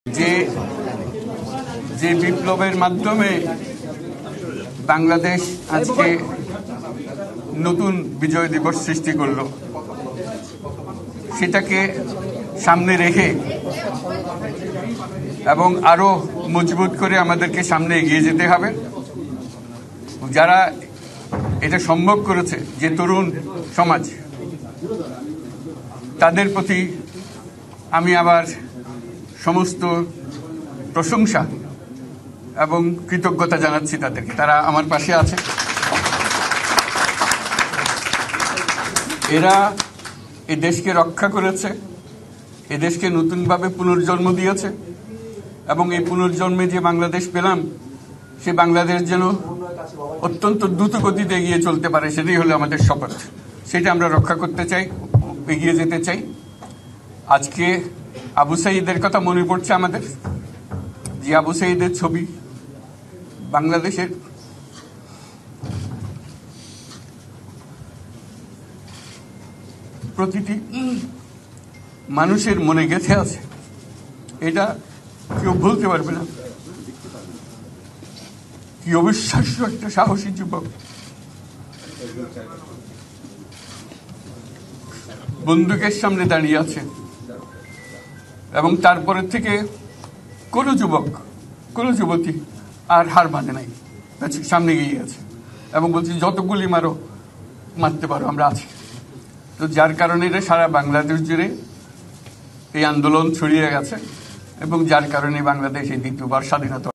যে যে বিপ্লবের মাধ্যমে বাংলাদেশ আজকে নতুন বিজয় দিবস সৃষ্টি করলো, সেটাকে সামনে রেখে এবং আরো মজবুত করে আমাদেরকে সামনে এগিয়ে যেতে হবে। যারা এটা সম্ভব করেছে, যে তরুণ সমাজ, তাদের প্রতি আমি আবার সমস্ত প্রশংসা এবং কৃতজ্ঞতা জানাচ্ছি তাদেরকে। তারা আমার পাশে আছে। এরা এই দেশকে রক্ষা করেছে, এ দেশকে নতুনভাবে পুনর্জন্ম দিয়েছে এবং এই পুনর্জন্মে যে বাংলাদেশ পেলাম, সে বাংলাদেশ যেন অত্যন্ত দ্রুত গতিতে এগিয়ে চলতে পারে, সেটাই হলো আমাদের শপথ। সেটা আমরা রক্ষা করতে চাই, এগিয়ে যেতে চাই। আজকে আবু সাঈদের কথা মনে পড়ছে আমাদের, যে আবু সাঈদের ছবি বাংলাদেশের প্রতিটি মানুষের মনে গেঁথে আছে। এটা কেউ ভুলতে পারবে না। কি অবিশ্বাস্য একটা সাহসী যুবক, বন্দুকের সামনে দাঁড়িয়ে আছে এবং তারপরে থেকে কোনো যুবক, কোনো যুবতী আর হার মানে নাই, সামনে গিয়ে আছে এবং বলছি যত গুলি মারো, মারতে পারো, আমরা আছি। তো যার কারণে এটা সারা বাংলাদেশ জুড়ে এই আন্দোলন ছড়িয়ে গেছে এবং যার কারণে বাংলাদেশ এই দ্বিতীয়বার স্বাধীনতা